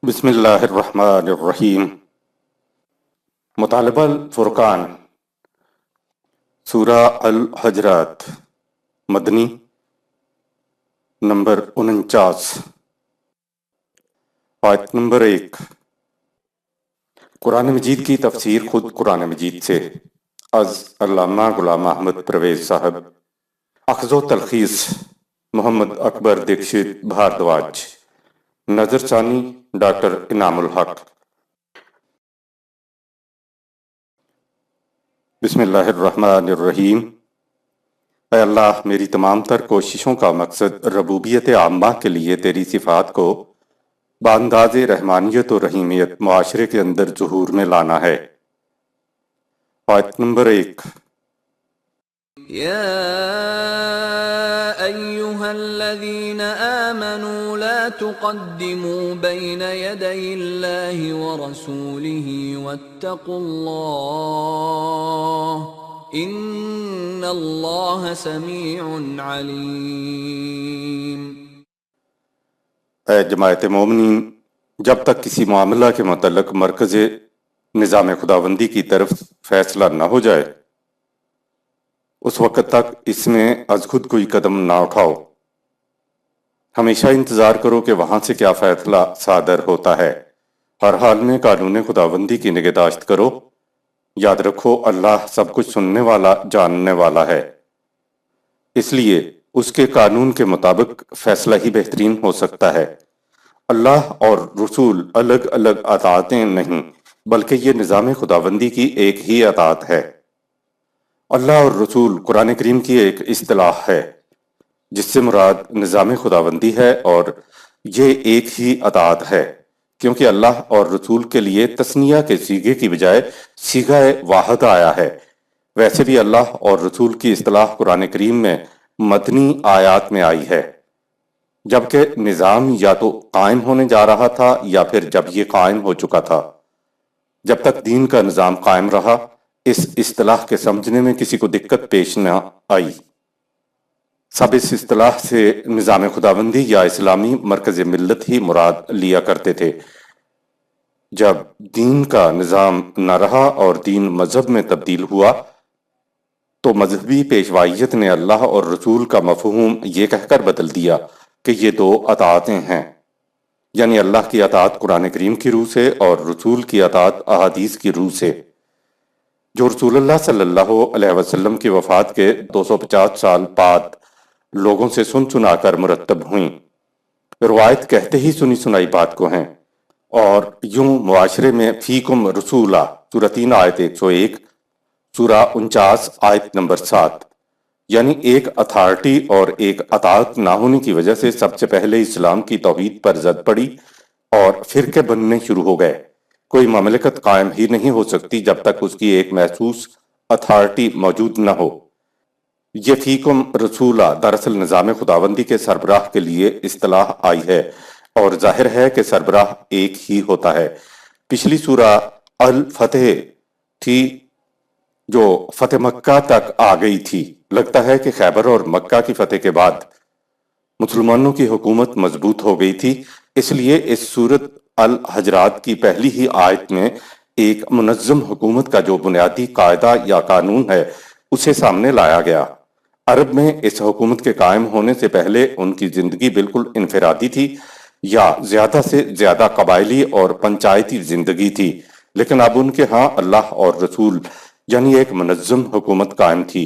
بسم اللہ الرحمن الرحیم۔ مطالبہ الفرقان، سورہ الحجرات، مدنی، نمبر 49، آیت نمبر 1۔ قرآن مجید کی تفسیر خود قرآن مجید سے، از علامہ غلام احمد پرویز صاحب، اخذ و تلخیص محمد اکبر دکشت بھاردواج، نظر ثانی ڈاکٹر انعام الحق۔ بسم اللہ الرحمن الرحیم۔ اے اللہ، میری تمام تر کوششوں کا مقصد ربوبیت عامہ کے لیے تیری صفات کو بانداز رحمانیت و رحیمیت معاشرے کے اندر ظہور میں لانا ہے۔ آیت نمبر 1۔ يا أيها الذين آمنوا لا تقدموا بين يدي الله ورسوله واتقوا الله إن الله سميع عليم۔ اے جماعت مومنین، جب تک کسی معاملہ کے متعلق مرکز نظام خداوندی کی طرف فیصلہ نہ ہو جائے، اس وقت تک اس میں از خود کوئی قدم نہ اٹھاؤ۔ ہمیشہ انتظار کرو کہ وہاں سے کیا فیصلہ صادر ہوتا ہے۔ ہر حال میں قانون خداوندی کی نگہداشت کرو۔ یاد رکھو، اللہ سب کچھ سننے والا، جاننے والا ہے، اس لیے اس کے قانون کے مطابق فیصلہ ہی بہترین ہو سکتا ہے۔ اللہ اور رسول الگ الگ اطاعتیں نہیں، بلکہ یہ نظام خداوندی کی ایک ہی اطاعت ہے۔ اللہ اور رسول قرآن کریم کی ایک اصطلاح ہے، جس سے مراد نظام خداوندی ہے، اور یہ ایک ہی اطاعت ہے، کیونکہ اللہ اور رسول کے لیے تثنیہ کے صیغے کی بجائے صیغہ واحد آیا ہے۔ ویسے بھی اللہ اور رسول کی اصطلاح قرآن کریم میں مدنی آیات میں آئی ہے، جبکہ نظام یا تو قائم ہونے جا رہا تھا یا پھر جب یہ قائم ہو چکا تھا۔ جب تک دین کا نظام قائم رہا، اس اصطلاح کے سمجھنے میں کسی کو دقت پیش نہ آئی۔ سب اس اصطلاح سے نظام خداوندی یا اسلامی مرکز ملت ہی مراد لیا کرتے تھے۔ جب دین کا نظام نہ رہا اور دین مذہب میں تبدیل ہوا، تو مذہبی پیشوائیت نے اللہ اور رسول کا مفہوم یہ کہہ کر بدل دیا کہ یہ دو اطاعتیں ہیں، یعنی اللہ کی اطاعت قرآن کریم کی روح سے اور رسول کی اطاعت احادیث کی روح سے، جو رسول اللہ صلی اللہ علیہ وسلم کی وفات کے 250 سال بعد لوگوں سے سن سنا کر مرتب ہوئیں۔ روایت کہتے ہی سنی سنائی بات کو ہیں، اور یوں معاشرے میں فیکم رسولہ، سورہ 3 آیت 101، سورہ 49 آیت نمبر 7، یعنی ایک اتھارٹی اور ایک اطاعت نہ ہونے کی وجہ سے سب سے پہلے اسلام کی توحید پر زد پڑی اور فرقے بننے شروع ہو گئے۔ کوئی مملکت قائم ہی نہیں ہو سکتی جب تک اس کی ایک محسوس اتھارٹی موجود نہ ہو۔ یہ فیکم رسولہ دراصل نظام خداوندی کے سربراہ کے لیے اصطلاح آئی ہے، اور ظاہر ہے کہ سربراہ ایک ہی ہوتا ہے۔ پچھلی سورہ الفتح تھی جو فتح مکہ تک آ گئی تھی۔ لگتا ہے کہ خیبر اور مکہ کی فتح کے بعد مسلمانوں کی حکومت مضبوط ہو گئی تھی، اس لیے اس سورت الحجرات کی پہلی ہی آیت میں ایک منظم حکومت کا جو بنیادی قاعدہ یا قانون ہے اسے سامنے لایا گیا۔ عرب میں اس حکومت کے قائم ہونے سے پہلے ان کی زندگی بالکل انفرادی تھی، یا زیادہ سے زیادہ قبائلی اور پنچایتی زندگی تھی، لیکن اب ان کے ہاں اللہ اور رسول یعنی ایک منظم حکومت قائم تھی۔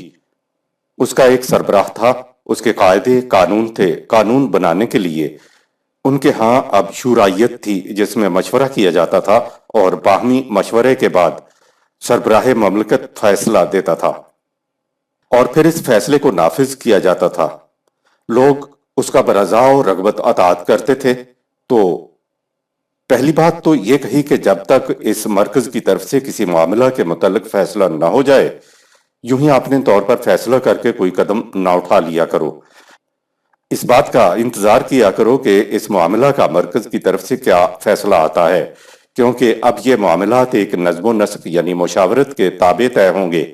اس کا ایک سربراہ تھا، اس کے قاعدے قانون تھے۔ قانون بنانے کے لیے ان کے ہاں اب شورائیت تھی، جس میں مشورہ کیا جاتا تھا، اور باہمی مشورے کے بعد سربراہ مملکت فیصلہ دیتا تھا، اور پھر اس فیصلے کو نافذ کیا جاتا تھا۔ لوگ اس کا برضا و رغبت اطاعت کرتے تھے۔ تو پہلی بات تو یہ کہی کہ جب تک اس مرکز کی طرف سے کسی معاملہ کے متعلق فیصلہ نہ ہو جائے، یوں ہی اپنے طور پر فیصلہ کر کے کوئی قدم نہ اٹھا لیا کرو۔ اس بات کا انتظار کیا کرو کہ اس معاملہ کا مرکز کی طرف سے کیا فیصلہ آتا ہے، کیونکہ اب یہ معاملات ایک نظم و نسق یعنی مشاورت کے تابع طے ہوں گے۔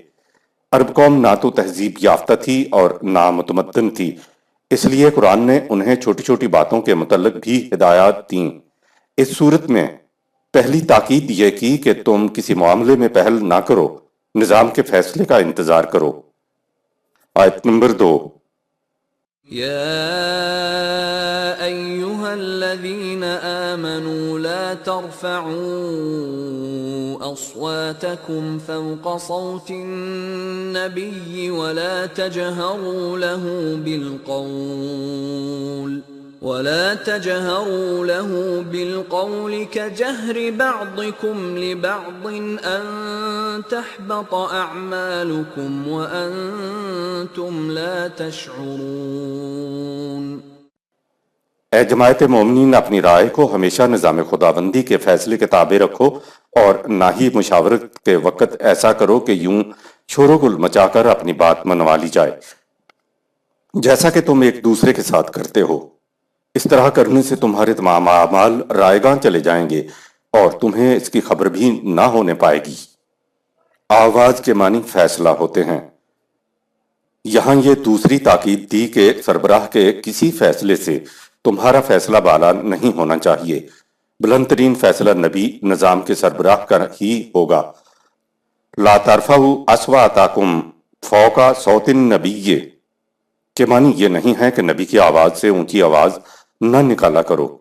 عرب قوم نہ تو تہذیب یافتہ تھی اور نہ متمدن تھی، اس لیے قرآن نے انہیں چھوٹی چھوٹی باتوں کے متعلق بھی ہدایات دیں۔ اس صورت میں پہلی تاکید یہ کی کہ تم کسی معاملے میں پہل نہ کرو، نظام کے فیصلے کا انتظار کرو۔ آیت نمبر 2۔ يا أيها الذين آمنوا لا ترفعوا أصواتكم فوق صوت النبي ولا تجهروا له بالقول كجهر بعضكم لبعض أن تحبط أعمالكم وأنتم لا تشعرون۔ اے جماعت مومنین، اپنی رائے کو ہمیشہ نظام خداوندی کے فیصلے کے تابع رکھو اور نہ ہی مشاورت کے وقت ایسا کرو کہ یوں شور و گل مچا کر اپنی بات منوا لی جائے، جیسا کہ تم ایک دوسرے کے ساتھ کرتے ہو۔ اس طرح کرنے سے تمہارے تمام اعمال رائیگاں چلے جائیں گے اور تمہیں اس کی خبر بھی نہ ہونے پائے گی۔ آواز کے معنی فیصلہ ہوتے ہیں۔ یہاں یہ دوسری تاکید دی کہ سربراہ کے کسی فیصلے سے تمہارا فیصلہ بالا نہیں ہونا چاہیے، بلند ترین فیصلہ نبی نظام کے سربراہ کا ہی ہوگا۔ لا ترفعوا اصواتکم فوق صوت النبی کے معنی یہ نہیں ہے کہ نبی کی آواز سے اونچی آواز نہ نکالا کرو۔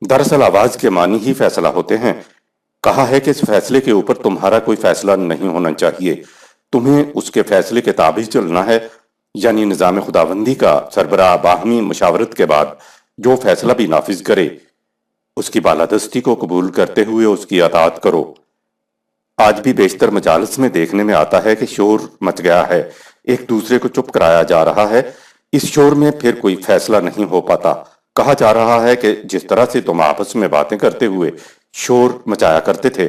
دراصل آواز کے معنی ہی فیصلہ ہوتے ہیں۔ کہا ہے کہ اس فیصلے کے اوپر تمہارا کوئی فیصلہ نہیں ہونا چاہیے، تمہیں اس کے فیصلے کے تابع چلنا ہے، یعنی نظام خداوندی کا سربراہ باہمی مشاورت کے بعد جو فیصلہ بھی نافذ کرے اس کی بالادستی کو قبول کرتے ہوئے اس کی اطاعت کرو۔ آج بھی بیشتر مجالس میں دیکھنے میں آتا ہے کہ شور مچ گیا ہے، ایک دوسرے کو چپ کرایا جا رہا ہے، اس شور میں پھر کوئی فیصلہ نہیں ہو پاتا۔ کہا جا رہا ہے کہ جس طرح سے تم آپس میں باتیں کرتے ہوئے شور مچایا کرتے تھے،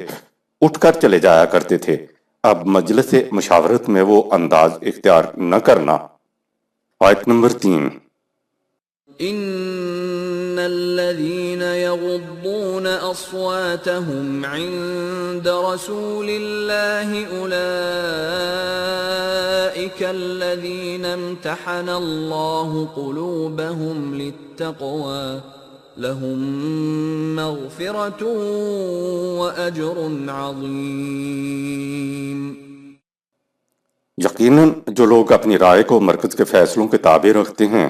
اٹھ کر چلے جایا کرتے تھے، اب مجلس مشاورت میں وہ انداز اختیار نہ کرنا۔ آیت نمبر 3۔ ان الذين يغضون اصواتهم عند رسول الله اولئك الذين امتحن الله قلوبهم للتقوى لهم مغفرة واجر عظيم۔ یقیناً جو لوگ اپنی رائے کو مرکز کے فیصلوں کے تابع رکھتے ہیں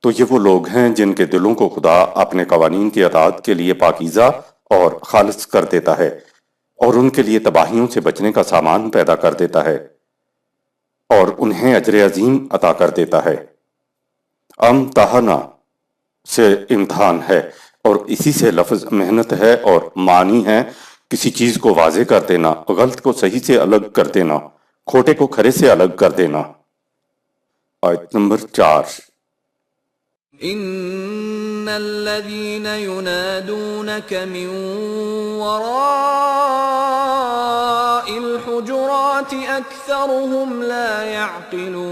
تو یہ وہ لوگ ہیں جن کے دلوں کو خدا اپنے قوانین کی اطاعت کے لیے پاکیزہ اور خالص کر دیتا ہے اور ان کے لیے تباہیوں سے بچنے کا سامان پیدا کر دیتا ہے اور انہیں اجر عظیم عطا کر دیتا ہے۔ امتحنا سے امتحان ہے اور اسی سے لفظ محنت ہے اور معنی ہے کسی چیز کو واضح کر دینا، غلط کو صحیح سے الگ کر دینا، کھوٹے کو کھرے سے الگ کر دینا۔ آیت نمبر 4۔ ان الذين ينادونك من وراء الحجرات اكثرهم لا يعقلون۔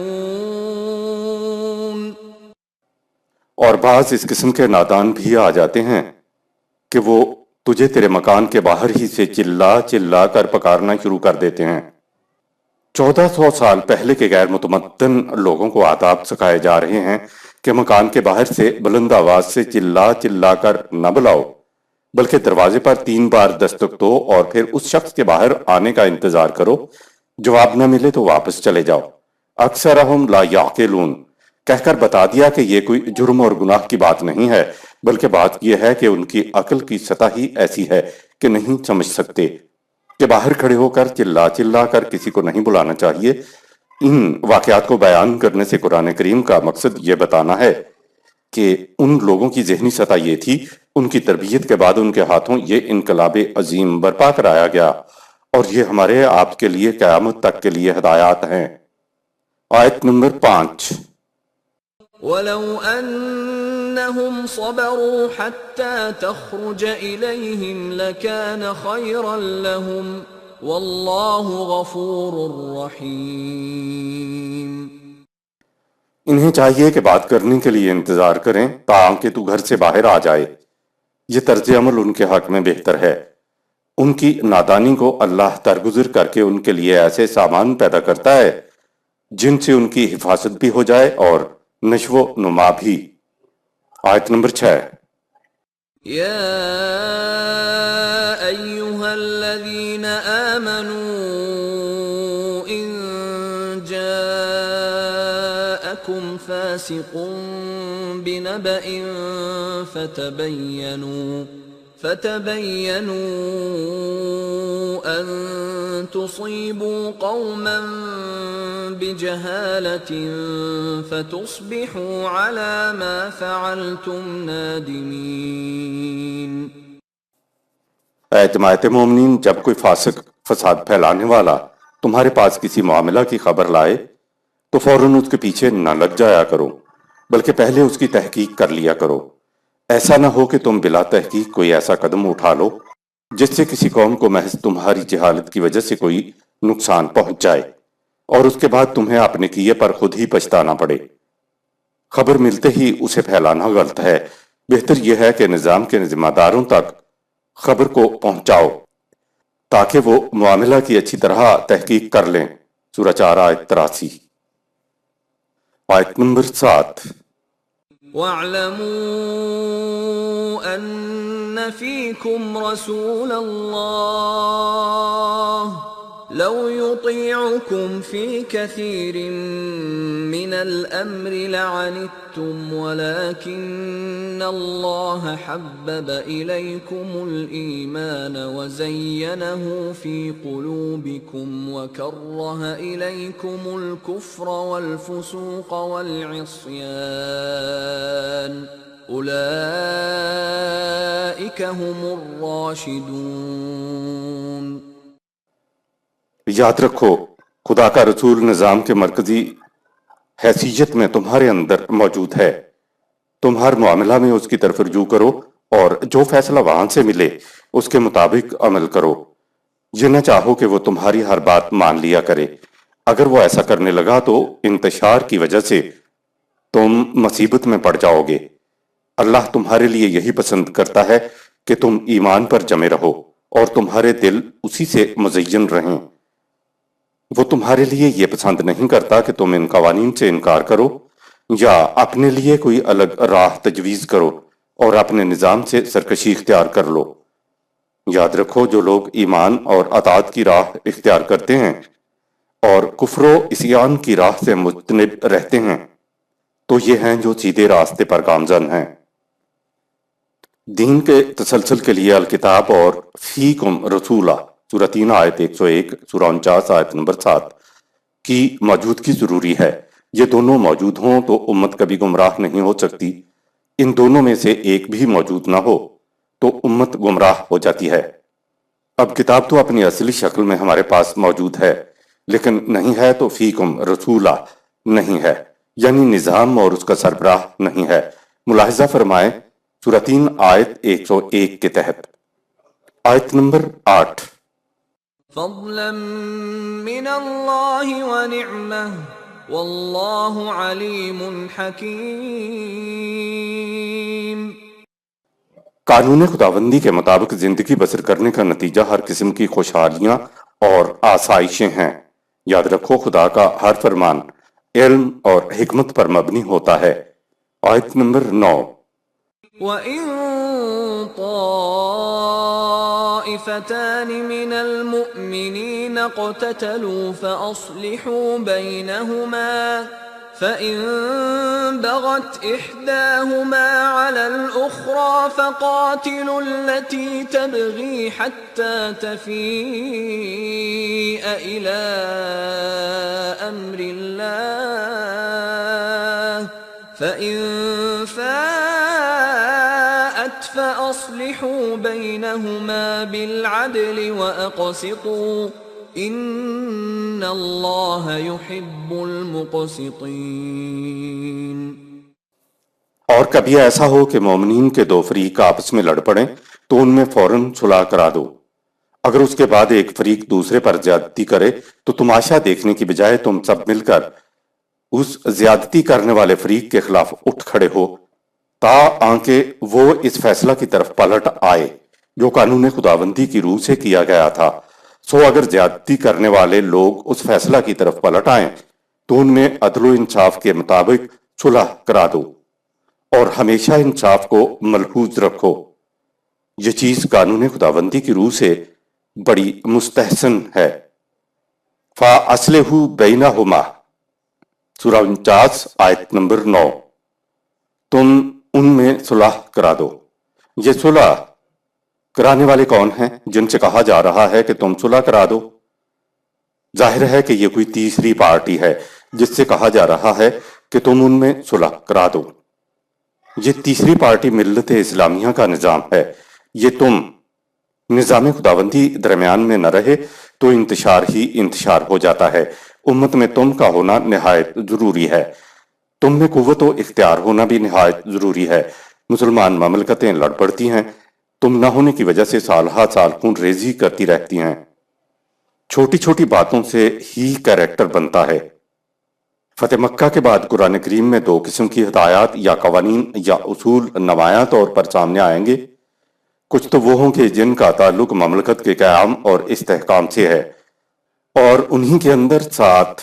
اور بعض اس قسم کے نادان بھی آ جاتے ہیں کہ وہ تجھے تیرے مکان کے باہر ہی سے چلا چلا کر پکارنا شروع کر دیتے ہیں۔ 1400 سال پہلے کے غیر متمدن لوگوں کو آداب سکھائے جا رہے ہیں کہ مکان کے باہر سے بلند آواز سے چلا چلا کر نہ بلاؤ، بلکہ دروازے پر 3 بار دستک دو اور پھر اس شخص کے باہر آنے کا انتظار کرو، جواب نہ ملے تو واپس چلے جاؤ۔ اکثرہم لا یعقلون کہہ کر بتا دیا کہ یہ کوئی جرم اور گناہ کی بات نہیں ہے، بلکہ بات یہ ہے کہ ان کی عقل کی سطح ہی ایسی ہے کہ نہیں سمجھ سکتے کہ باہر کھڑے ہو کر چلا چلا کر کسی کو نہیں بلانا چاہیے۔ ان واقعات کو بیان کرنے سے قرآن کریم کا مقصد یہ بتانا ہے کہ ان لوگوں کی ذہنی سطح یہ تھی، ان کی تربیت کے بعد ان کے ہاتھوں یہ انقلاب عظیم برپا کرایا گیا اور یہ ہمارے آپ کے لیے قیامت تک کے لیے ہدایات ہیں۔ آیت نمبر 5۔ وَلَوْ أَنَّهُمْ صَبَرُوا حَتَّى تَخْرُجَ إِلَيْهِمْ لَكَانَ خَيْرًا لَهُمْ وَاللَّهُ غَفُورٌ رَحِيمٌ۔ انہیں چاہیے کہ بات کرنے کے لیے انتظار کریں تاکہ تو گھر سے باہر آ جائے، یہ طرز عمل ان کے حق میں بہتر ہے۔ ان کی نادانی کو اللہ درگزر کر کے ان کے لیے ایسے سامان پیدا کرتا ہے جن سے ان کی حفاظت بھی ہو جائے اور نشو و نما بھی۔ آیت نمبر 6۔ يا أيها الذين آمنوا إن جاءكم فاسق بنبأ فتبينوا أن تصيبوا قوما بجهالة فتصبحوا على ما فعلتم نادمين۔ اے جماعت مومنین، جب کوئی فاسق فساد پھیلانے والا تمہارے پاس کسی معاملہ کی خبر لائے تو فوراً اس کے پیچھے نہ لگ جایا کرو، بلکہ پہلے اس کی تحقیق کر لیا کرو۔ ایسا نہ ہو کہ تم بلا تحقیق کوئی ایسا قدم اٹھا لو جس سے کسی قوم کو محض تمہاری جہالت کی وجہ سے کوئی نقصان پہنچ جائے اور اس کے بعد تمہیں اپنے کیے پر خود ہی پچھتانا پڑے۔ خبر ملتے ہی اسے پھیلانا غلط ہے، بہتر یہ ہے کہ نظام کے ذمہ داروں تک خبر کو پہنچاؤ تاکہ وہ معاملہ کی اچھی طرح تحقیق کر لیں۔ سورہ 4 آیت 83۔ آیت نمبر 7۔ وَاعْلَمُوا أَنَّ فِيكُمْ رَسُولَ اللَّهِ لَوْ يُطِيعُكُمْ فِي كَثِيرٍ مِّنَ الْأَمْرِ لَعَنِتُّمْ وَلَكِنَّ اللَّهَ حَبَّبَ إِلَيْكُمُ الْإِيمَانَ وَزَيَّنَهُ فِي قُلُوبِكُمْ وَكَرَّهَ إِلَيْكُمُ الْكُفْرَ وَالْفُسُوقَ وَالْعِصْيَانَ أُولَئِكَ هُمُ الرَّاشِدُونَ۔ یاد رکھو، خدا کا رسول نظام کے مرکزی حیثیت میں تمہارے اندر موجود ہے۔ تم ہر معاملہ میں اس کی طرف رجوع کرو اور جو فیصلہ وہاں سے ملے اس کے مطابق عمل کرو۔ یہ نہ چاہو کہ وہ تمہاری ہر بات مان لیا کرے۔ اگر وہ ایسا کرنے لگا تو انتشار کی وجہ سے تم مصیبت میں پڑ جاؤ گے۔ اللہ تمہارے لیے یہی پسند کرتا ہے کہ تم ایمان پر جمے رہو اور تمہارے دل اسی سے مزین رہیں۔ وہ تمہارے لیے یہ پسند نہیں کرتا کہ تم ان قوانین سے انکار کرو یا اپنے لیے کوئی الگ راہ تجویز کرو اور اپنے نظام سے سرکشی اختیار کر لو۔ یاد رکھو، جو لوگ ایمان اور اطاعت کی راہ اختیار کرتے ہیں اور کفر و عصیان کی راہ سے مجتنب رہتے ہیں تو یہ ہیں جو سیدھے راستے پر گامزن ہیں۔ دین کے تسلسل کے لیے الکتاب اور فیکم رسولہ سورہ 3 آیت 101، سورہ 49 آیت نمبر 7 کی موجودگی ضروری ہے۔ یہ دونوں موجود ہوں تو امت کبھی گمراہ نہیں ہو سکتی۔ ان دونوں میں سے ایک بھی موجود نہ ہو تو امت گمراہ ہو جاتی ہے۔ اب کتاب تو اپنی اصلی شکل میں ہمارے پاس موجود ہے، لیکن نہیں ہے تو فیکم رسولہ نہیں ہے، یعنی نظام اور اس کا سربراہ نہیں ہے۔ ملاحظہ فرمائیں سورہ 3 آیت 101 کے تحت۔ آیت نمبر 8۔ فضلا من اللہ ونعمہ واللہ علیم حکیم۔ قانون خداوندی کے مطابق زندگی بسر کرنے کا نتیجہ ہر قسم کی خوشحالیاں اور آسائشیں ہیں۔ یاد رکھو، خدا کا ہر فرمان علم اور حکمت پر مبنی ہوتا ہے۔ آیت نمبر 9۔ وَإِن طَائِفَتَانِ مِنَ الْمُؤْمِنِينَ اقْتَتَلُوا فَأَصْلِحُوا بَيْنَهُمَا فَإِن بَغَتْ إِحْدَاهُمَا عَلَى الْأُخْرَى فَقَاتِلُوا الَّتِي تَبْغِي حَتَّى تَفِيءَ إِلَى أَمْرِ اللَّهِ فَإِن فَاءَتْ فَأَصْلِحُوا بَيْنَهُمَا بِالْعَدْلِ وَأَقْسِطُوا إِنَّ اللَّهَ يُحِبُّ الْمُقْسِطِينَ۔ اور کبھی ایسا ہو کہ مومنین کے دو فریق آپس میں لڑ پڑیں تو ان میں فوراً صلح کرا دو۔ اگر اس کے بعد ایک فریق دوسرے پر زیادتی کرے تو تماشا دیکھنے کی بجائے تم سب مل کر اس زیادتی کرنے والے فریق کے خلاف اٹھ کھڑے ہو تاکہ وہ اس فیصلہ کی طرف پلٹ آئے جو قانون خداوندی کی روح سے کیا گیا تھا۔ سو اگر زیادتی کرنے والے لوگ اس فیصلہ کی طرف پلٹ آئیں تو ان میں عدل و انصاف کے مطابق صلح کرا دو اور ہمیشہ انصاف کو ملحوظ رکھو۔ یہ چیز قانون خداوندی کی روح سے بڑی مستحسن ہے۔ فَأَصْلِحُوا بَيْنَهُمَا، سورہ 49 آیت نمبر 9۔ تم ان میں صلح کرا دو۔ یہ صلح کرانے والے کون ہیں جن سے کہا جا رہا ہے کہ تم صلح کرا دو؟ ظاہر ہے کہ یہ کوئی تیسری پارٹی ہے جس سے کہا جا رہا ہے کہ تم ان میں صلح کرا دو۔ یہ تیسری پارٹی ملت اسلامیہ کا نظام ہے۔ یہ تم نظام خداوندی درمیان میں نہ رہے تو انتشار ہی انتشار ہو جاتا ہے۔ امت میں تم کا ہونا نہایت ضروری ہے۔ تم میں قوت و اختیار ہونا بھی نہایت ضروری ہے۔ مسلمان مملکتیں لڑ پڑتی ہیں، تم نہ ہونے کی وجہ سے سال ہا سال خون ریزی کرتی رہتی ہیں۔ چھوٹی چھوٹی باتوں سے ہی کریکٹر بنتا ہے۔ فتح مکہ کے بعد قرآن کریم میں 2 قسم کی ہدایات یا قوانین یا اصول نمایاں طور پر سامنے آئیں گے۔ کچھ تو وہ ہوں گے جن کا تعلق مملکت کے قیام اور استحکام سے ہے، اور انہی کے اندر ساتھ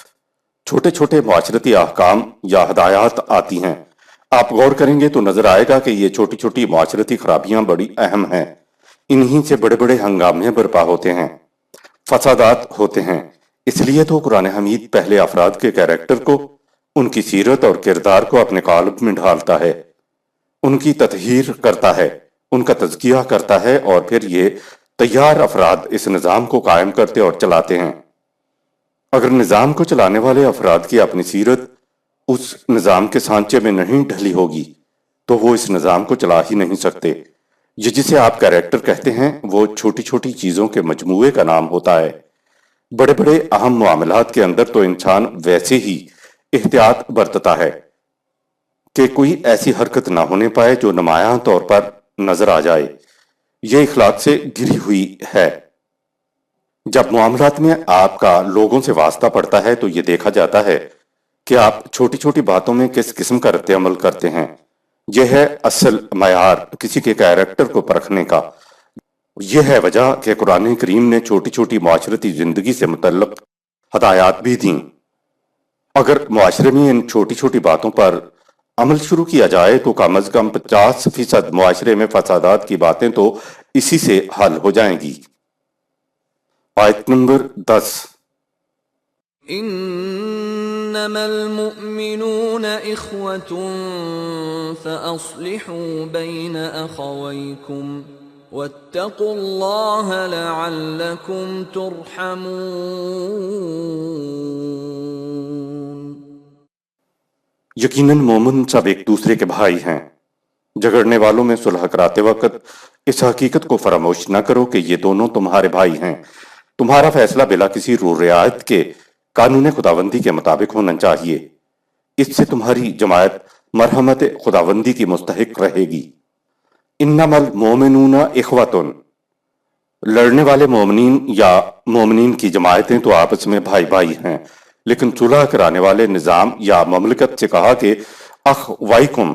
چھوٹے چھوٹے معاشرتی احکام یا ہدایات آتی ہیں۔ آپ غور کریں گے تو نظر آئے گا کہ یہ چھوٹی چھوٹی معاشرتی خرابیاں بڑی اہم ہیں۔ انہی سے بڑے بڑے ہنگامے برپا ہوتے ہیں، فسادات ہوتے ہیں۔ اس لیے تو قرآن حمید پہلے افراد کے کیریکٹر کو، ان کی سیرت اور کردار کو اپنے قالب میں ڈھالتا ہے، ان کی تطہیر کرتا ہے، ان کا تزکیہ کرتا ہے، اور پھر یہ تیار افراد اس نظام کو قائم کرتے اور چلاتے ہیں۔ اگر نظام کو چلانے والے افراد کی اپنی سیرت اس نظام کے سانچے میں نہیں ڈھلی ہوگی تو وہ اس نظام کو چلا ہی نہیں سکتے۔ یہ جسے آپ کیریکٹر کہتے ہیں وہ چھوٹی چھوٹی چیزوں کے مجموعے کا نام ہوتا ہے۔ بڑے بڑے اہم معاملات کے اندر تو انسان ویسے ہی احتیاط برتتا ہے کہ کوئی ایسی حرکت نہ ہونے پائے جو نمایاں طور پر نظر آ جائے۔ یہ اخلاق سے گری ہوئی ہے۔ جب معاملات میں آپ کا لوگوں سے واسطہ پڑتا ہے تو یہ دیکھا جاتا ہے کہ آپ چھوٹی چھوٹی باتوں میں کس قسم کا رد عمل کرتے ہیں۔ یہ ہے اصل معیار کسی کے کیریکٹر کو پرکھنے کا۔ یہ ہے وجہ کہ قرآن کریم نے چھوٹی چھوٹی معاشرتی زندگی سے متعلق ہدایات بھی دیں۔ اگر معاشرے میں ان چھوٹی چھوٹی باتوں پر عمل شروع کیا جائے تو کم از کم 50% معاشرے میں فسادات کی باتیں تو اسی سے حل ہو جائیں گی۔ آیت نمبر 10۔ انما المؤمنون اخوة فاصلحوا بين اخويكم واتقوا الله لعلكم ترحمون۔ یقیناً مومن سب ایک دوسرے کے بھائی ہیں۔ جھگڑنے والوں میں صلح کراتے وقت اس حقیقت کو فراموش نہ کرو کہ یہ دونوں تمہارے بھائی ہیں۔ تمہارا فیصلہ بلا کسی رو رعایت کے قانون خداوندی کے مطابق ہونا چاہیے۔ اس سے تمہاری جماعت مرحمت خداوندی کی مستحق رہے گی۔ انما المؤمنون اخوۃ، لڑنے والے مومنین یا مومنین کی جماعتیں تو آپس میں بھائی بھائی ہیں، لیکن صلح کرانے والے نظام یا مملکت سے کہا کہ اخویکم،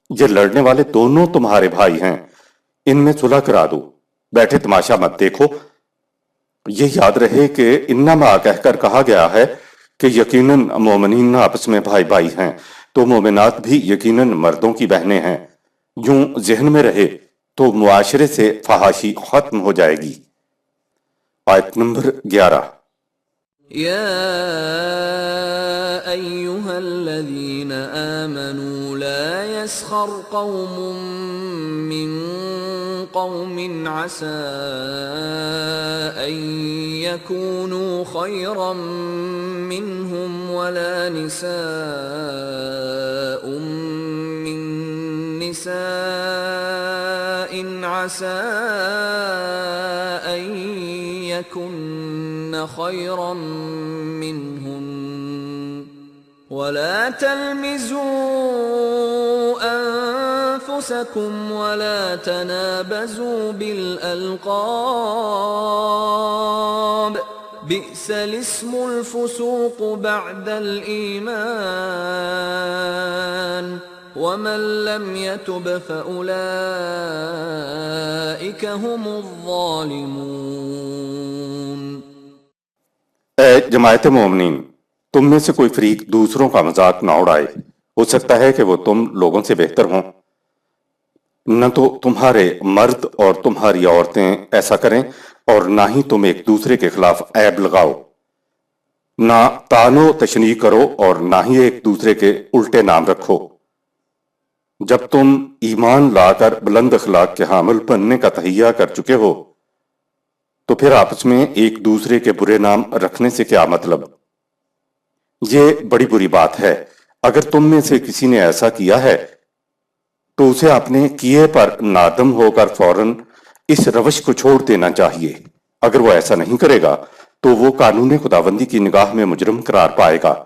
یہ لڑنے والے دونوں تمہارے بھائی ہیں، ان میں صلح کرا دو، بیٹھے تماشا مت دیکھو۔ یہ یاد رہے کہ انما کہہ کر کہا گیا ہے کہ یقیناً مومنین آپس میں بھائی بھائی ہیں، تو مومنات بھی یقیناً مردوں کی بہنیں ہیں۔ یوں ذہن میں رہے تو معاشرے سے فحاشی ختم ہو جائے گی۔ آیت نمبر 11۔ يا أيها الذين آمنوا لا يسخر قوم من قوم عسى أن يكونوا خيرا منهم ولا نساء من نساء عسى أن يكن خيرا منهن ولا تلمزوا أنفسكم ولا تنابزوا بالألقاب بئس الاسم الفسوق بعد الإيمان ومن لم يتب فأولئك هم الظالمون۔ اے جماعت مومنین، تم میں سے کوئی فریق دوسروں کا مذاق نہ اڑائے، ہو سکتا ہے کہ وہ تم لوگوں سے بہتر ہوں۔ نہ تو تمہارے مرد اور تمہاری عورتیں ایسا کریں اور نہ ہی تم ایک دوسرے کے خلاف عیب لگاؤ، نہ طعن و تشنیع کرو اور نہ ہی ایک دوسرے کے الٹے نام رکھو۔ جب تم ایمان لا کر بلند اخلاق کے حامل بننے کا تہیہ کر چکے ہو تو پھر آپس میں ایک دوسرے کے برے نام رکھنے سے کیا مطلب؟ یہ بڑی بری بات ہے۔ اگر تم میں سے کسی نے ایسا کیا ہے تو اسے اپنے کیے پر نادم ہو کر فوراً اس روش کو چھوڑ دینا چاہیے۔ اگر وہ ایسا نہیں کرے گا تو وہ قانون خداوندی کی نگاہ میں مجرم قرار پائے گا۔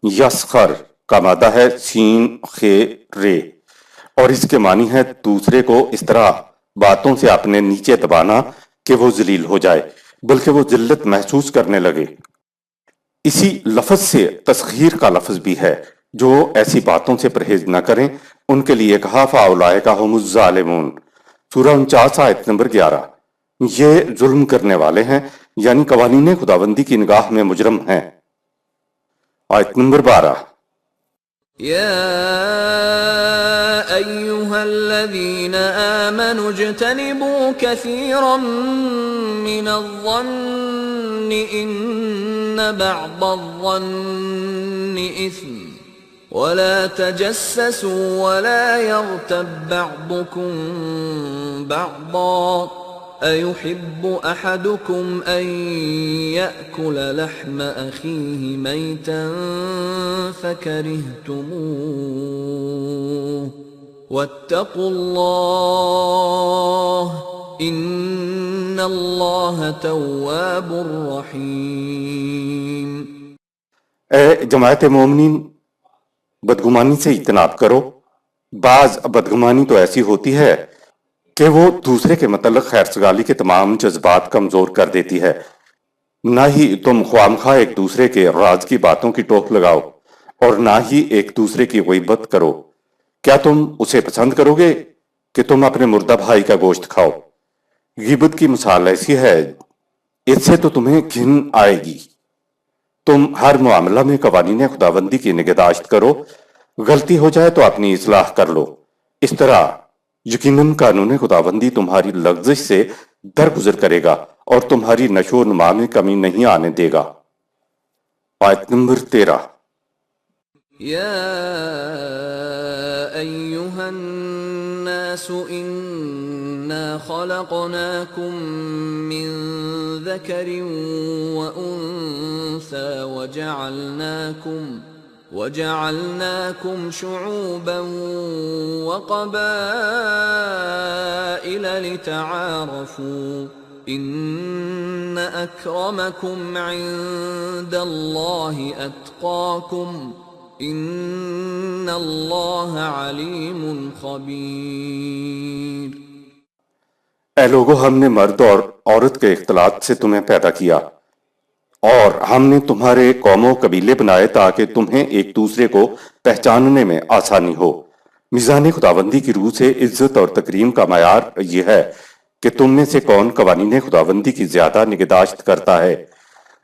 یسخر کا مادہ ہے سین خے رے، اور اس کے معنی ہے دوسرے کو اس طرح باتوں سے اپنے نیچے دبانا کہ وہ ذلیل ہو جائے بلکہ وہ ذلت محسوس کرنے لگے۔ اسی لفظ سے تسخیر کا لفظ بھی ہے۔ جو ایسی باتوں سے پرہیز نہ کریں ان کے لیے کہا فَأُولَٰئِکَ هُمُ الظَّالِمُونَ، سورہ 49 آیت نمبر 11۔ یہ ظلم کرنے والے ہیں، یعنی قوانین خداوندی کی نگاہ میں مجرم ہیں۔ آیت نمبر 12۔ يا أيها الذين آمنوا اجتنبوا كثيرا من الظن إن بعض الظن إثم ولا تجسسوا ولا يغتب بعضكم بعضا أيحب أحدكم أن يأكل لحم أخيه ميتا فكرهتموه واتقوا الله إن الله تواب رحيم۔ اے جماعت مومنین، بدگمانی سے اجتناب کرو۔ بعض بدگمانی تو ایسی ہوتی ہے کہ وہ دوسرے کے متعلق خیر سگالی کے تمام جذبات کمزور کر دیتی ہے۔ نہ ہی تم خوامخواہ ایک دوسرے کے راز کی باتوں کی ٹوک لگاؤ اور نہ ہی ایک دوسرے کی غیبت کرو۔ کیا تم اسے پسند کرو گے کہ تم اپنے مردہ بھائی کا گوشت کھاؤ؟ غیبت کی مثال ایسی ہے، اس سے تو تمہیں گھن آئے گی۔ تم ہر معاملہ میں قوانین خداوندی کی نگہداشت کرو، غلطی ہو جائے تو اپنی اصلاح کر لو۔ اس طرح یقیناً قانون خداوندی تمہاری لغزش سے درگزر کرے گا اور تمہاری نشو و نما میں کمی نہیں آنے دے گا۔ آیت نمبر 13۔ يا أيها الناس إنا خلقناكم من ذكر وأنثى وجعلناكم شعوبا وقبائل لتعارفوا إن أكرمكم عند الله أتقاكم إن الله عليم خبير۔ اے لوگو، ہم نے مرد اور عورت کے اختلاط سے تمہیں پیدا کیا اور ہم نے تمہارے قوم و قبیلے بنائے تاکہ تمہیں ایک دوسرے کو پہچاننے میں آسانی ہو۔ میزان خداوندی کی روح سے عزت اور تکریم کا معیار یہ ہے کہ تم میں سے کون قوانین خداوندی کی زیادہ نگہداشت کرتا ہے۔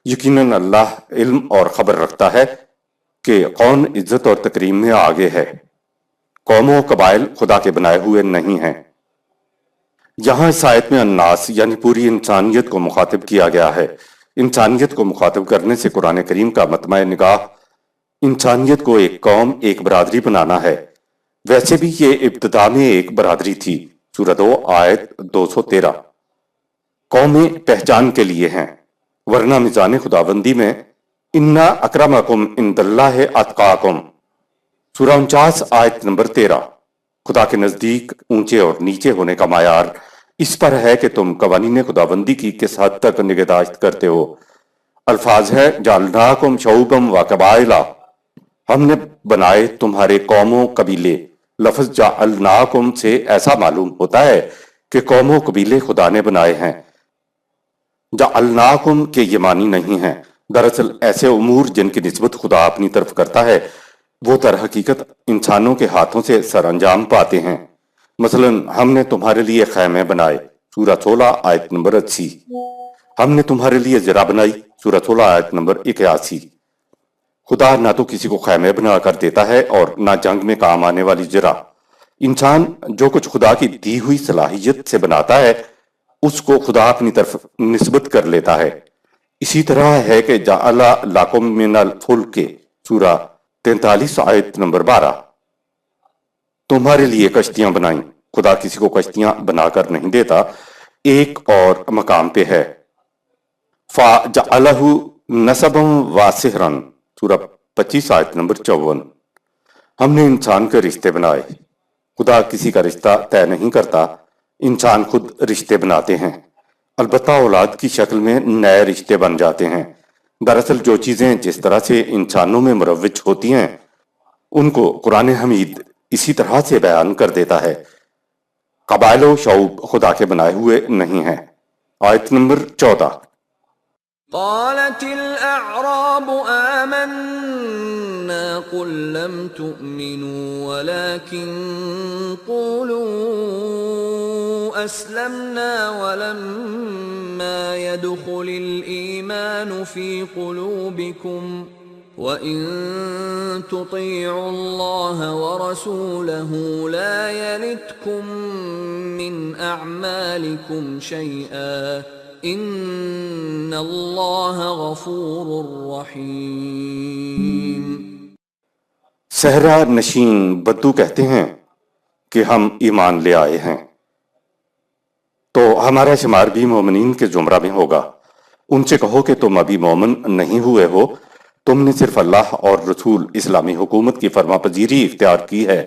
یقیناً اللہ علم اور خبر رکھتا ہے کہ کون عزت اور تکریم میں آگے ہے۔ قوم و قبائل خدا کے بنائے ہوئے نہیں ہیں۔ یہاں اس آیت میں الناس یعنی پوری انسانیت کو مخاطب کیا گیا ہے۔ انسانیت کو مخاطب کرنے سے قرآن کریم کا مطمع نگاہ انسانیت کو ایک قوم، ایک برادری بنانا ہے۔ ویسے بھی یہ ابتدا میں ایک برادری تھی، سورہ 2 آیت 213۔ قومیں پہچان کے لیے ہیں، ورنہ میزان خداوندی میں اِنَّ اَکْرَمَکُمْ عِندَ اللَّہِ أَتْقَاکُمْ، سورہ 49 آیت نمبر 13۔ خدا کے نزدیک اونچے اور نیچے ہونے کا معیار اس پر ہے کہ تم قوانین خداوندی کی کس حد تک نگہداشت کرتے ہو۔ الفاظ ہے جعلناکم شعوبا و قبائلا، ہم نے بنائے تمہارے قوم و قبیلے۔ لفظ جعلناکم سے ایسا معلوم ہوتا ہے کہ قوم و قبیلے خدا نے بنائے ہیں۔ جعلناکم کے یہ معنی نہیں ہیں۔ دراصل ایسے امور جن کی نسبت خدا اپنی طرف کرتا ہے وہ در حقیقت انسانوں کے ہاتھوں سے سر انجام پاتے ہیں۔ مثلا ہم نے تمہارے لیے خیمے بنائے، سورہ 16 آیت نمبر 80۔ ہم نے تمہارے لیے زرہ بنائی، سورہ 16 آیت نمبر 81۔ خدا نہ تو کسی کو خیمے بنا کر دیتا ہے اور نہ جنگ میں کام آنے والی زرہ۔ انسان جو کچھ خدا کی دی ہوئی صلاحیت سے بناتا ہے اس کو خدا اپنی طرف نسبت کر لیتا ہے۔ اسی طرح ہے کہ جعل لکم من الفلک، سورہ 43 آیت نمبر 12، تمہارے لیے کشتیاں بنائیں۔ خدا کسی کو کشتیاں بنا کر نہیں دیتا، ایک اور مقام پہ ہے فَجَعَلَهُ نَسَبًا وَسِحْرًا، سورہ 25 آیت نمبر 54۔ ہم نے انسان کے رشتے بنائے، خدا کسی کا رشتہ طے نہیں کرتا، انسان خود رشتے بناتے ہیں، البتہ اولاد کی شکل میں نئے رشتے بن جاتے ہیں۔ دراصل جو چیزیں جس طرح سے انسانوں میں مروج ہوتی ہیں ان کو قرآن حمید اسی طرح سے بیان کر دیتا ہے۔ قبائل و شعوب خدا کے بنائے ہوئے نہیں ہیں۔ آیت نمبر 14۔ قالت الأعراب آمنا قل لم تؤمنوا ولكن قولوا أسلمنا ولما يدخل الإيمان في قلوبكم وَإِن تُطِيعُوا اللَّهَ وَرَسُولَهُ لَا يَلِتْكُم مِّنْ أَعْمَالِكُمْ شَيْئًا إِنَّ اللَّهَ غَفُورٌ رَّحِيمٌ۔ صحرا نشین بدو کہتے ہیں کہ ہم ایمان لے آئے ہیں، تو ہمارا شمار بھی مومنین کے زمرہ میں ہوگا۔ ان سے کہو کہ تم ابھی مومن نہیں ہوئے ہو، تم نے صرف اللہ اور رسول اسلامی حکومت کی فرما پذیری اختیار کی ہے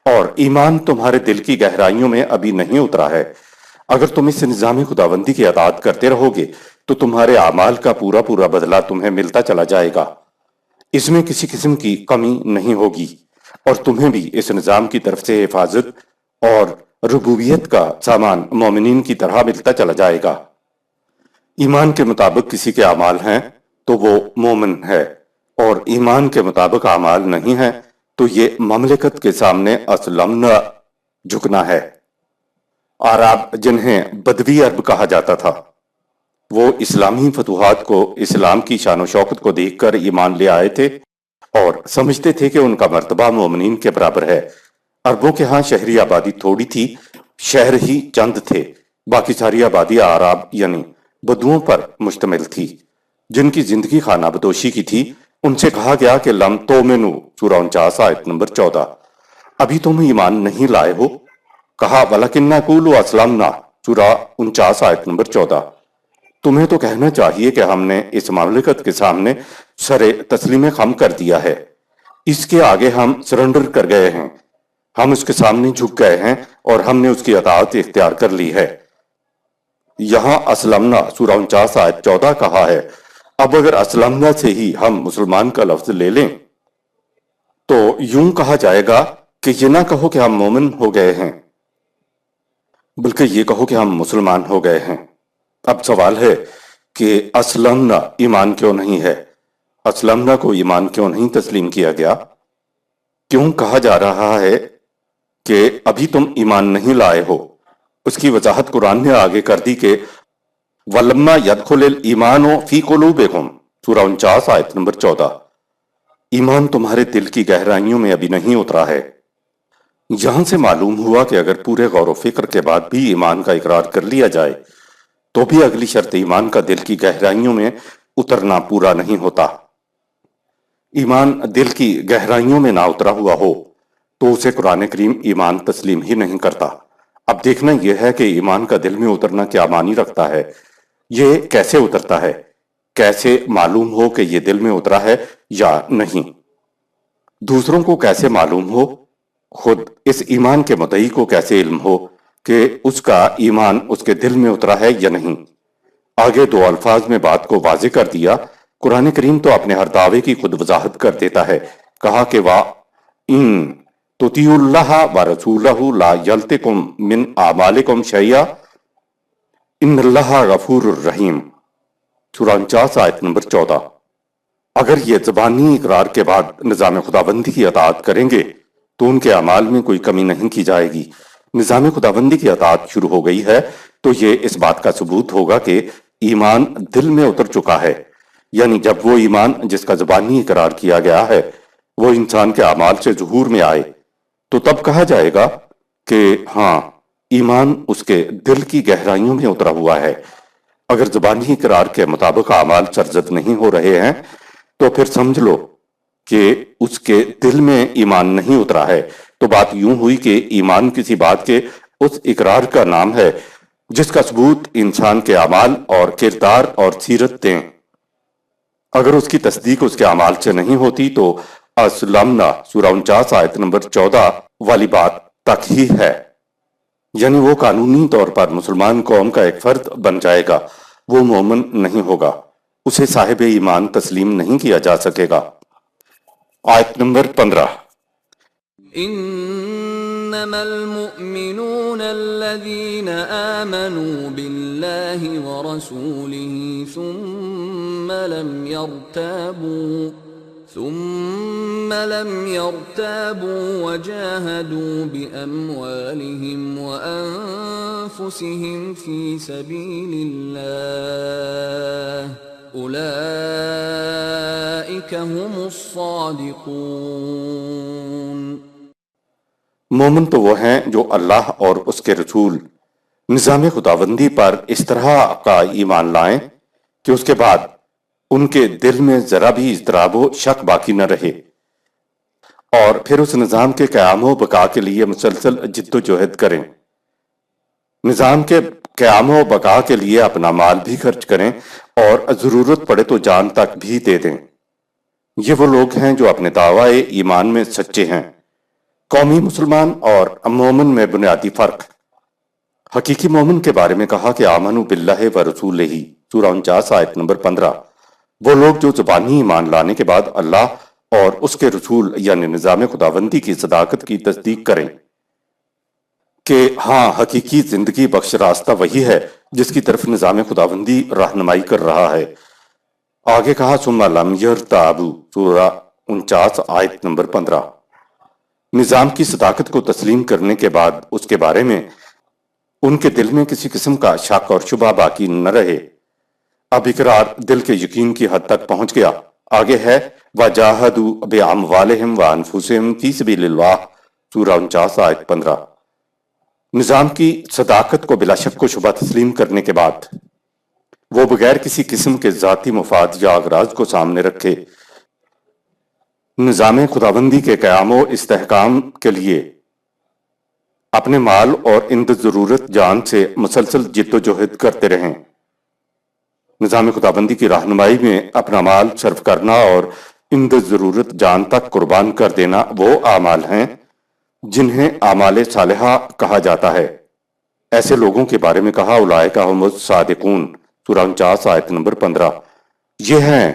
اور ایمان تمہارے دل کی گہرائیوں میں ابھی نہیں اترا ہے۔ اگر تم اس نظام خداوندی کی اطاعت کرتے رہو گے تو تمہارے اعمال کا پورا پورا بدلہ تمہیں ملتا چلا جائے گا، اس میں کسی قسم کی کمی نہیں ہوگی، اور تمہیں بھی اس نظام کی طرف سے حفاظت اور ربوبیت کا سامان مومنین کی طرح ملتا چلا جائے گا۔ ایمان کے مطابق کسی کے اعمال ہیں تو وہ مومن ہے، اور ایمان کے مطابق اعمال نہیں ہیں تو یہ مملکت کے سامنے اسلمنا جھکنا ہے۔ عرب جنہیں بدوی عرب کہا جاتا تھا وہ اسلامی فتوحات کو، اسلام کی شان و شوکت کو دیکھ کر ایمان لے آئے تھے اور سمجھتے تھے کہ ان کا مرتبہ مومنین کے برابر ہے۔ عربوں کے ہاں شہری آبادی تھوڑی تھی، شہر ہی چند تھے، باقی ساری آبادی اعراب یعنی بدوؤں پر مشتمل تھی جن کی زندگی خانہ بدوشی کی تھی۔ ان سے کہا گیا کہ لم تومنو، سورہ 49 آیت نمبر 14، ابھی تم ایمان نہیں لائے ہو۔ کہا وَلَكِنْ نَقُولُ أَسْلَمْنَا، سورہ 49 آیت نمبر 14، تمہیں تو کہنا چاہیے کہ ہم نے اس مملکت کے سامنے سر تسلیم خم کر دیا ہے، اس کے آگے ہم سرنڈر کر گئے ہیں، ہم اس کے سامنے جھک گئے ہیں اور ہم نے اس کی اطاعت اختیار کر لی ہے۔ یہاں اسلمنا سورہ 49 آیت 14 کہا ہے، اب اگر اسلمنا سے ہی ہم مسلمان کا لفظ لے لیں تو یوں کہا جائے گا کہ یہ نہ کہو کہ ہم مومن ہو گئے ہیں بلکہ یہ کہو کہ ہم مسلمان ہو گئے ہیں۔ اب سوال ہے کہ اسلمنا ایمان کیوں نہیں ہے؟ اسلمنا کو ایمان کیوں نہیں تسلیم کیا گیا؟ کیوں کہا جا رہا ہے کہ ابھی تم ایمان نہیں لائے ہو؟ اس کی وضاحت قرآن نے آگے کر دی کہ وَلَمَّا يَدْخُلِ الْإِيمَانُ فِي قُلُوبِكُمْ، سورہ 49 آیت نمبر 14، ایمان تمہارے دل کی گہرائیوں میں ابھی نہیں اترا ہے۔ یہاں سے معلوم ہوا کہ اگر پورے غور و فکر کے بعد بھی ایمان کا اقرار کر لیا جائے تو بھی اگلی شرط ایمان کا دل کی گہرائیوں میں اترنا پورا نہیں ہوتا۔ ایمان دل کی گہرائیوں میں نہ اترا ہوا ہو تو اسے قرآن کریم ایمان تسلیم ہی نہیں کرتا۔ اب دیکھنا یہ ہے کہ ایمان کا دل میں اترنا کیا معنی رکھتا ہے، یہ کیسے اترتا ہے، کیسے معلوم ہو کہ یہ دل میں اترا ہے یا نہیں، دوسروں کو کیسے معلوم ہو، خود اس ایمان کے مدعی کو کیسے علم ہو کہ اس کا ایمان اس کے دل میں اترا ہے یا نہیں۔ آگے دو الفاظ میں بات کو واضح کر دیا۔ قرآن کریم تو اپنے ہر دعوے کی خود وضاحت کر دیتا ہے، کہا کہ وَإِن تُطِیعُوا اللَّهَ وَرَسُولَهُ لَا یَلْتِکُم مِّنْ أَعْمَالِکُم شَیْئًا إِنَّ اللَّهَ غَفُورٌ رَّحِیمٌ، سورہ 49 آیت نمبر 14۔ اگر یہ زبانی اقرار کے بعد نظام خداوندی کی اطاعت کریں گے تو ان کے اعمال میں کوئی کمی نہیں کی جائے گی۔ نظام خداوندی کی اطاعت شروع ہو گئی ہے تو یہ اس بات کا ثبوت ہوگا کہ ایمان دل میں اتر چکا ہے، یعنی جب وہ ایمان جس کا زبانی اقرار کیا گیا ہے وہ انسان کے اعمال سے ظہور میں آئے تو تب کہا جائے گا کہ ہاں، ایمان اس کے دل کی گہرائیوں میں اترا ہوا ہے۔ اگر زبانی اقرار کے مطابق اعمال سرزد نہیں ہو رہے ہیں تو پھر سمجھ لو کہ اس کے دل میں ایمان نہیں اترا ہے۔ تو بات یوں ہوئی کہ ایمان کسی بات کے اس اقرار کا نام ہے جس کا ثبوت انسان کے اعمال اور کردار اور سیرت دیں۔ اگر اس کی تصدیق اس کے اعمال سے نہیں ہوتی تو اسلمنا سورہ 49 آیت نمبر 14 والی بات تک ہی ہے، یعنی وہ قانونی طور پر مسلمان قوم کا ایک فرد بن جائے گا، وہ مومن نہیں ہوگا، اسے صاحب ایمان تسلیم نہیں کیا جا سکے گا۔ آیت نمبر 15۔ انما المؤمنون الذين آمنوا بالله ورسوله ثم لم يرتابوا وجاهدوا بأموالهم وأنفسهم في سبيل الله أولئك هم الصادقون۔ مومن تو وہ ہیں جو اللہ اور اس کے رسول نظام خداوندی پر اس طرح کا ایمان لائیں کہ اس کے بعد ان کے دل میں ذرا بھی اضطراب و شک باقی نہ رہے، اور پھر اس نظام کے قیام و بقا کے لیے مسلسل جد و جہد کریں، نظام کے قیام و بقا کے لیے اپنا مال بھی خرچ کریں اور ضرورت پڑے تو جان تک بھی دے دیں۔ یہ وہ لوگ ہیں جو اپنے دعوی ایمان میں سچے ہیں۔ قومی مسلمان اور مومن میں بنیادی فرق۔ حقیقی مومن کے بارے میں کہا کہ آمنوا باللہ و رسولہ سورہ 49 آیت نمبر 15، وہ لوگ جو زبانی ایمان لانے کے بعد اللہ اور اس کے رسول یعنی نظام خداوندی کی صداقت کی تصدیق کریں کہ ہاں، حقیقی زندگی بخش راستہ وہی ہے جس کی طرف نظام خداوندی رہنمائی کر رہا ہے۔ آگے کہا ثم لم یرتابوا سورہ 49 آیت نمبر 15۔ نظام کی صداقت کو تسلیم کرنے کے بعد اس کے بارے میں ان کے دل میں کسی قسم کا شک اور شبہ باقی نہ رہے۔ اب اقرار دل کے یقین کی حد تک پہنچ گیا۔ آگے ہے وَجَاهَدُوا بِأَمْوَالِهِمْ وَأَنفُسِهِمْ فِي سَبِيلِ اللَّهِ سورہ 49 آیت 15۔ نظام کی صداقت کو بلا شک و شبہ تسلیم کرنے کے بعد وہ بغیر کسی قسم کے ذاتی مفاد یا اغراض کو سامنے رکھے نظام خداوندی کے قیام و استحکام کے لیے اپنے مال اور اند ضرورت جان سے مسلسل جد و جہد کرتے رہیں۔ نظام خداوندی کی رہنمائی میں اپنا مال صرف کرنا اور اند ضرورت جان تک قربان کر دینا وہ اعمال ہیں جنہیں اعمال صالحہ کہا جاتا ہے۔ ایسے لوگوں کے بارے میں کہا اولئک ھم الصادقون سورہ 49 آیت نمبر 15۔ یہ ہیں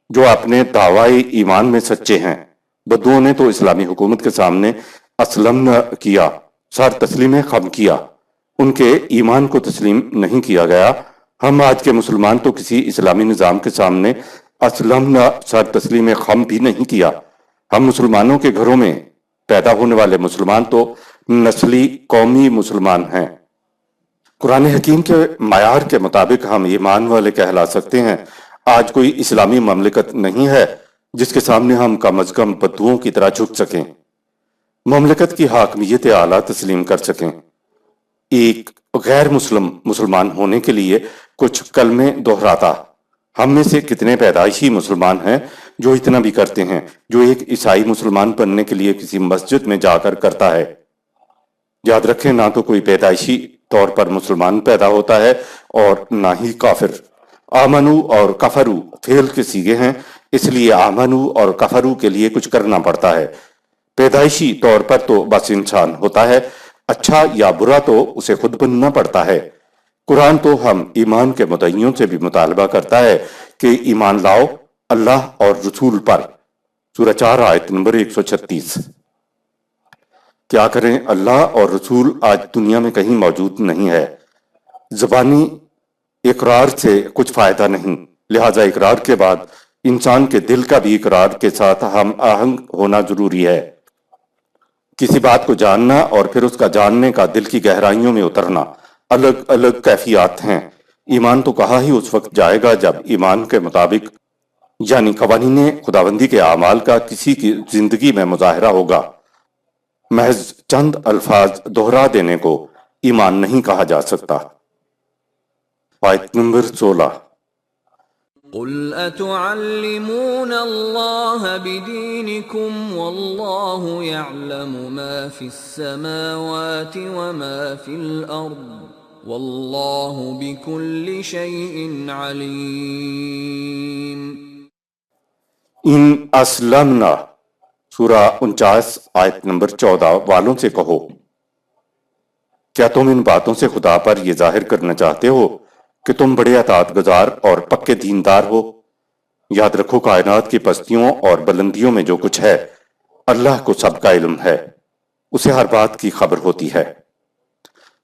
جو اپنے دعوی ایمان میں سچے ہیں۔ بدوؤں نے تو اسلامی حکومت کے سامنے اسلم کیا، سر تسلیم خم کیا، ان کے ایمان کو تسلیم نہیں کیا گیا۔ ہم آج کے مسلمان تو کسی اسلامی نظام کے سامنے اسلم سر تسلیم خم بھی نہیں کیا۔ ہم مسلمانوں کے گھروں میں پیدا ہونے والے مسلمان تو نسلی قومی مسلمان ہیں۔ قرآن حکیم کے معیار کے مطابق ہم ایمان والے کہلا سکتے ہیں۔ آج کوئی اسلامی مملکت نہیں ہے جس کے سامنے ہم کم از کم بدوؤں کی طرح جھک سکیں، مملکت کی حاکمیت اعلیٰ تسلیم کر سکیں۔ ایک غیر مسلمان ہونے کے لیے کچھ کلمے دہراتا۔ ہم میں سے کتنے پیدائشی مسلمان ہیں جو اتنا بھی کرتے ہیں جو ایک عیسائی مسلمان بننے کے لیے کسی مسجد میں جا کر کرتا ہے۔ یاد رکھیں، نہ تو کوئی پیدائشی طور پر مسلمان پیدا ہوتا ہے اور نہ ہی کافر۔ آمنو اور کفرو فعل کے صیغے ہیں، اس لیے آمنو اور کفرو کے لیے کچھ کرنا پڑتا ہے۔ پیدائشی طور پر تو بس انسان ہوتا ہے، اچھا یا برا تو اسے خود بننا پڑتا ہے۔ قرآن تو ہم ایمان کے مدعیوں سے بھی مطالبہ کرتا ہے کہ ایمان لاؤ اللہ اور رسول پر سورہ 4 آیت نمبر 136۔ کیا کریں، اللہ اور رسول آج دنیا میں کہیں موجود نہیں ہے۔ زبانی اقرار سے کچھ فائدہ نہیں، لہٰذا اقرار کے بعد انسان کے دل کا بھی اقرار کے ساتھ ہم آہنگ ہونا ضروری ہے۔ کسی بات کو جاننا اور پھر اس کا جاننے کا دل کی گہرائیوں میں اترنا الگ الگ کیفیات ہیں۔ ایمان تو کہا ہی اس وقت جائے گا جب ایمان کے مطابق یعنی قوانین خداوندی کے اعمال کا کسی کی زندگی میں مظاہرہ ہوگا۔ محض چند الفاظ دہرا دینے کو ایمان نہیں کہا جا سکتا۔ آیت نمبر 16۔ قل اتعلمون اللہ بدینکم واللہ یعلم ما فی السماوات وما فی الارض واللہ بکل شیء علیم۔ ان اسلمنا سورہ 49 آیت نمبر 14 والوں سے کہو، کیا تم ان باتوں سے خدا پر یہ ظاہر کرنا چاہتے ہو کہ تم بڑے اطاعت گزار اور پکے دیندار ہو؟ یاد رکھو کائنات کی پستیوں اور بلندیوں میں جو کچھ ہے اللہ کو سب کا علم ہے، اسے ہر بات کی خبر ہوتی ہے۔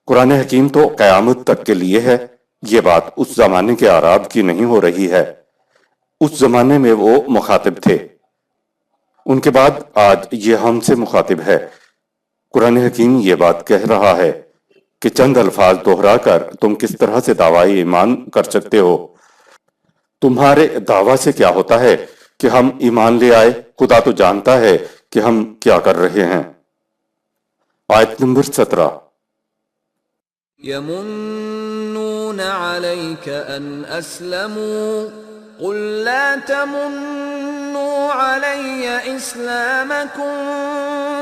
قرآن حکیم تو قیامت تک کے لیے ہے، یہ بات اس زمانے کے اعراب کی نہیں ہو رہی ہے۔ اس زمانے میں وہ مخاطب تھے، ان کے بعد آج یہ ہم سے مخاطب ہے۔ قرآن حکیم یہ بات کہہ رہا ہے کہ چند الفاظ دہرا کر تم کس طرح سے دعوی ایمان کر سکتے ہو؟ تمہارے دعویٰ سے کیا ہوتا ہے کہ ہم ایمان لے آئے؟ خدا تو جانتا ہے کہ ہم کیا کر رہے ہیں۔ آیت نمبر 17۔ یمنون علیک ان اسلموا قل لا تمنوا علی اسلامکم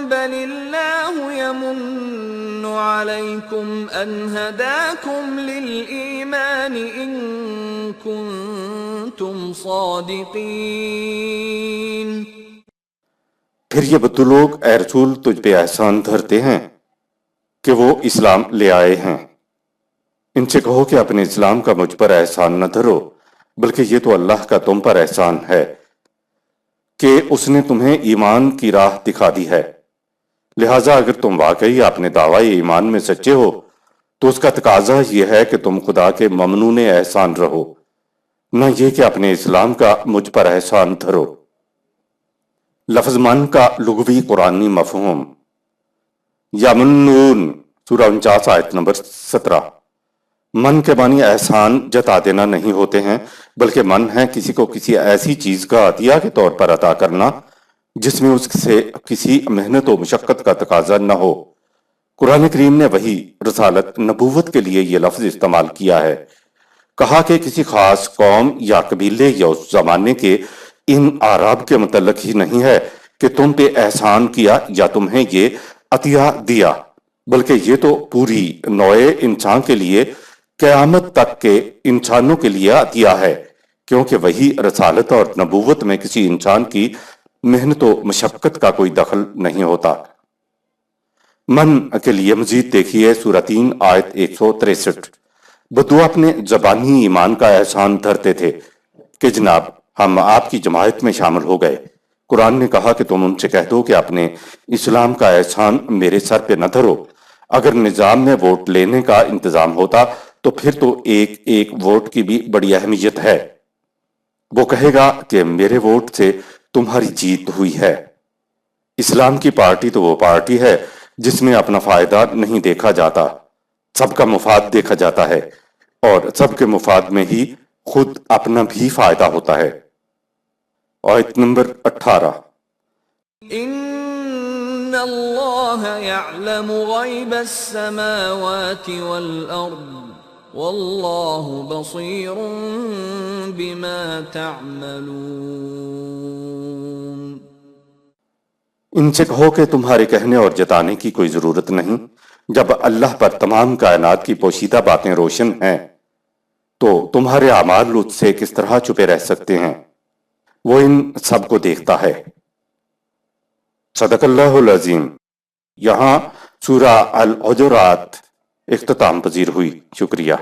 بل اللہ یمن علیکم ان ہداکم للایمان ان کنتم صادقین۔ پھر یہ بدو لوگ اے رسول تجھ پہ احسان دھرتے ہیں کہ وہ اسلام لے آئے ہیں۔ ان سے کہو کہ اپنے اسلام کا مجھ پر احسان نہ دھرو، بلکہ یہ تو اللہ کا تم پر احسان ہے کہ اس نے تمہیں ایمان کی راہ دکھا دی ہے۔ لہٰذا اگر تم واقعی اپنے دعوی ایمان میں سچے ہو تو اس کا تقاضا یہ ہے کہ تم خدا کے ممنون احسان رہو، نہ یہ کہ اپنے اسلام کا مجھ پر احسان دھرو۔ لفظ من کا لغوی قرآنی مفہوم، یمنون سورہ 49 آیت نمبر 17۔ من کے معنی احسان جتا دینا نہیں ہوتے ہیں، بلکہ من ہے کسی کو کسی ایسی چیز کا عطیہ کے طور پر عطا کرنا جس میں اس سے کسی محنت و مشقت کا تقاضا نہ ہو۔ قرآن کریم نے وہی رسالت نبوت کے لیے یہ لفظ استعمال کیا ہے، کہا کہ کسی خاص قوم یا قبیلے یا اس زمانے کے ان اعراب کے متعلق ہی نہیں ہے کہ تم پہ احسان کیا یا تمہیں یہ عطیہ دیا، بلکہ یہ تو پوری نوع انسان کے لیے قیامت تک کے انسانوں کے لیے عطیہ ہے، کیونکہ وہی رسالت اور نبوت میں کسی انسان کی محنت و مشقت کا کوئی دخل نہیں ہوتا۔ من کے لیے مزید دیکھیے سورہ 3 آیت 163۔ بدو اپنے زبانی ایمان کا احسان دھرتے تھے کہ جناب ہم آپ کی جماعت میں شامل ہو گئے۔ قرآن نے کہا کہ تم ان سے کہہ دو کہ اپنے اسلام کا احسان میرے سر پہ نہ دھرو۔ اگر نظام میں ووٹ لینے کا انتظام ہوتا تو پھر تو ایک ایک ووٹ کی بھی بڑی اہمیت ہے۔ وہ کہے گا کہ میرے ووٹ سے تمہاری جیت ہوئی ہے۔ اسلام کی پارٹی تو وہ پارٹی ہے جس میں اپنا فائدہ نہیں دیکھا جاتا، سب کا مفاد دیکھا جاتا ہے، اور سب کے مفاد میں ہی خود اپنا بھی فائدہ ہوتا ہے۔ آیت نمبر 18۔ ان اللہ یعلم غیب السماوات والارض واللہ بصیر بما تعملون۔ ان سے کہو کہ تمہارے کہنے اور جتانے کی کوئی ضرورت نہیں، جب اللہ پر تمام کائنات کی پوشیدہ باتیں روشن ہیں تو تمہارے اعمال اس سے کس طرح چھپے رہ سکتے ہیں؟ وہ ان سب کو دیکھتا ہے۔ صدق اللہ العظیم۔ یہاں سورہ الحجرات اختتام پذیر ہوئی۔ شکریہ۔